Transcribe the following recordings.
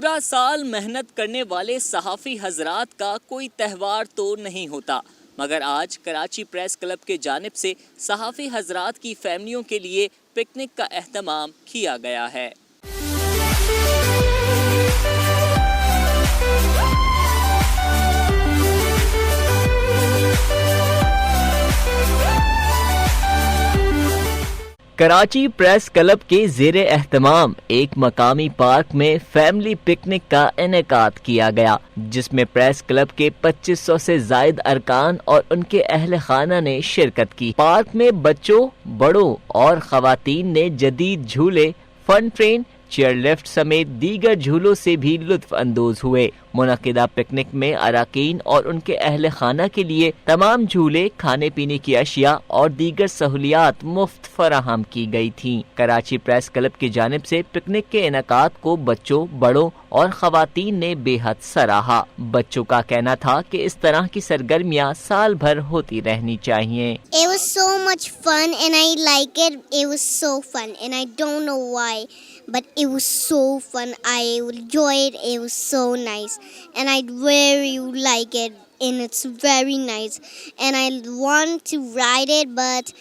पूरा साल मेहनत करने वाले सहाफ़ी हजरात का कोई त्यौहार तो नहीं होता, मगर आज कराची प्रेस क्लब के जानिब से सहाफ़ी हजरात की फैमिलियों के लिए पिकनिक का एहतमाम किया गया है। कराची प्रेस क्लब के ज़ेरे एहतमाम एक मकामी पार्क में फैमिली पिकनिक का इनेकाद किया गया, जिसमें प्रेस क्लब के 2500 से जायद अरकान और उनके अहल खाना ने शिरकत की। पार्क में बच्चों, बड़ों और खवातीन ने जदीद झूले, फन ट्रेन, चेयर लिफ्ट समेत दीगर झूलों से भी लुत्फ अंदोज हुए। मुनक़िदा पिकनिक में अराकीन और उनके अहल खाना के लिए तमाम झूले, खाने पीने की अशिया और दीगर सहूलियात मुफ्त फराहम की गई थीं। कराची प्रेस क्लब की जानिब से पिकनिक के इनेकाद को बच्चों, बड़ों और खवातीन ने बेहद सराहा। बच्चों का कहना था कि इस तरह की सरगर्मियाँ साल भर होती रहनी चाहिए। It was so much fun and I like it. It was so fun and I don't know why, but it was so fun. I enjoyed it. It was so nice and I really like it and it's very nice and I want to ride it, but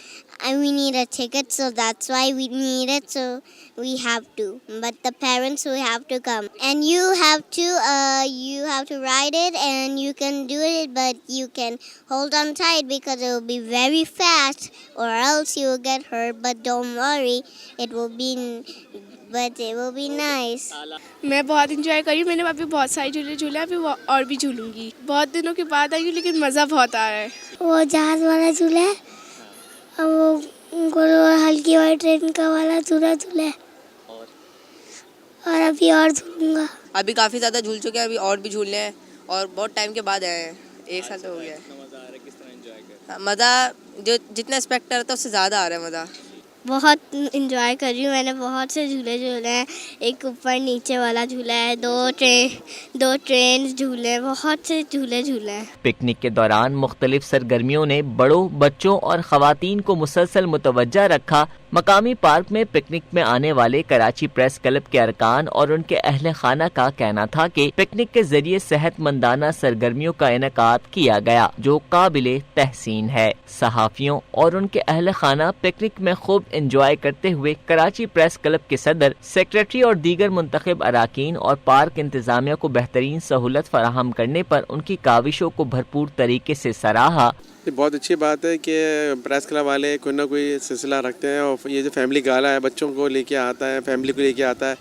we need a ticket, so that's why we need it, so we have to. But the parents will have to come and you have to ride it and you can do it, but you can hold on tight because it will be very fast or else you will get hurt, but don't worry, it will be nice. मैं बहुत enjoy करी। मैंने अभी बहुत सारे झूले झूले, अभी और भी झूलूंगी। बहुत दिनों के बाद आई हूँ लेकिन मज़ा बहुत आ रहा है। वो जहाज वाला झूला है और वो हल्की वाली ट्रेन का वाला झूला है और अभी और झूलूंगा। अभी काफ़ी ज़्यादा झूल चुके हैं, अभी और भी झूलने हैं और बहुत टाइम के बाद आए हैं, एक साल तो हो गया है। मज़ा आ रहा है, किस तरह एंजॉय कर रहे हैं? मज़ा जो जितना एक्सपेक्ट कर रहा था उससे ज़्यादा आ रहा है मज़ा। बहुत इंजॉय कर रही हूँ। मैंने बहुत से झूले झूले हैं, एक ऊपर नीचे वाला झूला है, दो ट्रेन झूले हैं, बहुत से झूले हैं। पिकनिक के दौरान मुख्तलिफ सरगर्मियों ने बड़ों, बच्चों और खवातीन को मुसलसल मुतवज्जा रखा। मकामी पार्क में पिकनिक में आने वाले कराची प्रेस क्लब के अरकान और उनके अहल खाना का कहना था कि पिकनिक के जरिए सेहतमंदाना सरगर्मियों का इनेकाद किया गया, जो काबिले तहसीन है। सहाफियों और उनके अहल खाना पिकनिक में खूब एंजॉय करते हुए कराची प्रेस क्लब के सदर, सेक्रेटरी और दीगर मुंतखब अराकीन और पार्क इंतजामिया को बेहतरीन सहूलत फराहम करने पर उनकी काविशों को भरपूर तरीके से सराहा। ये बहुत अच्छी बात है कि प्रेस क्लब वाले कोई ना कोई सिलसिला रखते हैं और ये जो फैमिली गाला है, बच्चों को लेके आता है, फैमिली को लेके आता है।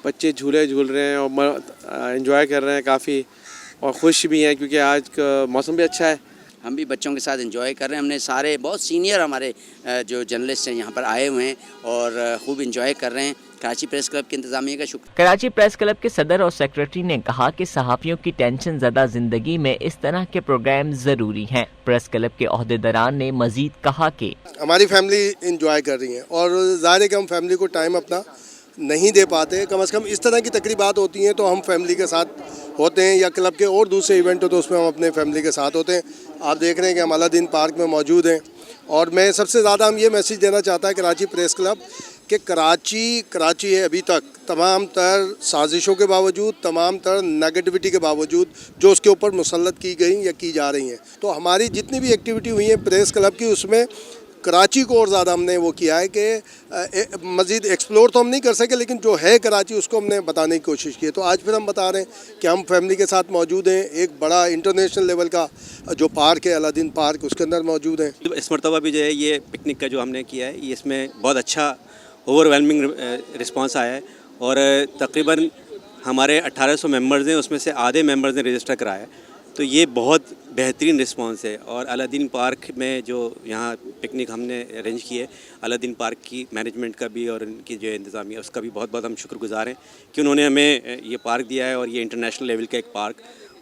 बच्चे झूले झूल रहे हैं और एंजॉय कर रहे हैं काफ़ी और खुश भी हैं क्योंकि आज का मौसम भी अच्छा है। हम भी बच्चों के साथ एंजॉय कर रहे हैं। हमने सारे बहुत सीनियर हमारे जो जर्नलिस्ट हैं यहाँ पर आए हुए हैं और खूब एंजॉय कर रहे हैं। कराची प्रेस क्लब के इंतजामिया का शुक्र। कराची प्रेस क्लब के सदर और सेक्रेटरी ने कहा कि सहाफियों की टेंशन ज़्यादा जिंदगी में इस तरह के प्रोग्राम जरूरी हैं। प्रेस क्लब के ओहदेदारान ने मजीद कहा कि हमारी फैमिली एंजॉय कर रही है और ज़ाहिर है कि हम फैमिली को टाइम अपना नहीं दे पाते। कम से कम इस तरह की तकरीबात होती हैं तो हम फैमिली के साथ होते हैं, या क्लब के और दूसरे इवेंट हो तो उसमें हम अपने फैमिली के साथ होते हैं। आप देख रहे हैं कि हम अलादीन पार्क में मौजूद हैं और मैं सबसे ज़्यादा हम ये मैसेज देना चाहता है कराची प्रेस क्लब कि कराची है अभी तक तमाम तर साजिशों के बावजूद, तमाम तर नेगेटिविटी के बावजूद जो उसके ऊपर मुसल्लत की गई या की जा रही हैं, तो हमारी जितनी भी एक्टिविटी हुई है प्रेस क्लब की उसमें कराची को और ज़्यादा हमने वो किया है कि मज़ीद एक्सप्लोर तो हम नहीं कर सके लेकिन जो है कराची उसको हमने बताने की कोशिश की है। तो आज फिर हम बता रहे हैं कि हम फैमिली के साथ मौजूद हैं। एक बड़ा इंटरनेशनल लेवल का जो पार्क है अलादीन पार्क, उसके अंदर मौजूद हैं। इस मरतबा भी जो है ये पिकनिक का जो हमने किया है, ये इसमें बहुत अच्छा ओवरवेलमिंग रिस्पांस आया है और तकरीबन हमारे 1800 मेंबर्स हैं, उसमें से आधे मेंबर्स ने रजिस्टर कराया है, तो ये बहुत बेहतरीन रिस्पांस है। और अलादीन पार्क में जो यहाँ पिकनिक हमने अरेंज की है, अलादीन पार्क की मैनेजमेंट का भी और इनकी जो इंतज़ामिया उसका भी बहुत बहुत हम शुक्रगुज़ार हैं कि उन्होंने हमें ये पार्क दिया है और ये इंटरनेशनल लेवल का एक पार्क,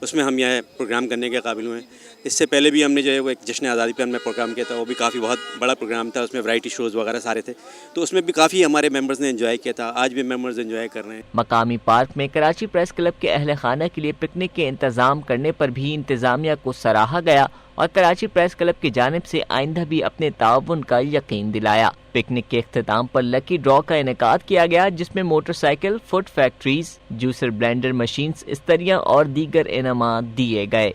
उसमें हम यह प्रोग्राम करने के काबिल हुए हैं। इससे पहले भी हमने जो है वो एक जश्न आज़ादी पे हमने प्रोग्राम किया था, वो भी काफ़ी बहुत बड़ा प्रोग्राम था, उसमें वैरायटी शोज़ वगैरह सारे थे, तो उसमें भी काफ़ी हमारे मेंबर्स ने एंजॉय किया था। आज भी मेंबर्स एंजॉय कर रहे हैं। मकामी पार्क में कराची प्रेस क्लब के अहल खाना के लिए पिकनिक के इंतज़ाम करने पर भी इंतज़ामिया को सराहा गया और कराची प्रेस क्लब की जानिब से आइंदा भी अपने ताउन का यकीन दिलाया। पिकनिक के इख्तिताम पर लकी ड्रॉ का इनेकाद किया गया, जिसमें motorcycle, food factories, juicer blender machines, इस्तरियां और दीगर इनामात दिए गए।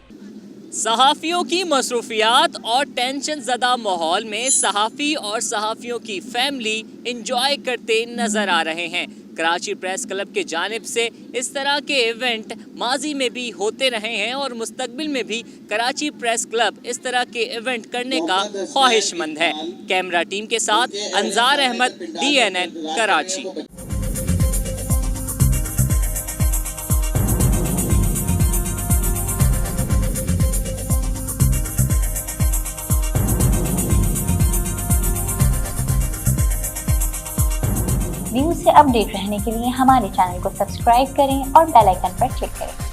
सहाफ़ियों की मसरूफियात और टेंशन ज़दा माहौल में सहाफ़ी और सहाफ़ियों की फैमिली इंजॉय करते नज़र आ रहे हैं। कराची प्रेस क्लब के जानिब से इस तरह के इवेंट माजी में भी होते रहे हैं और मुस्तकबिल में भी कराची प्रेस क्लब इस तरह के इवेंट करने का ख्वाहिशमंद है। कैमरा टीम के साथ अंजार अहमद, DNN कराची। न्यूज़ से अपडेट रहने के लिए हमारे चैनल को सब्सक्राइब करें और बेल आइकन पर क्लिक करें।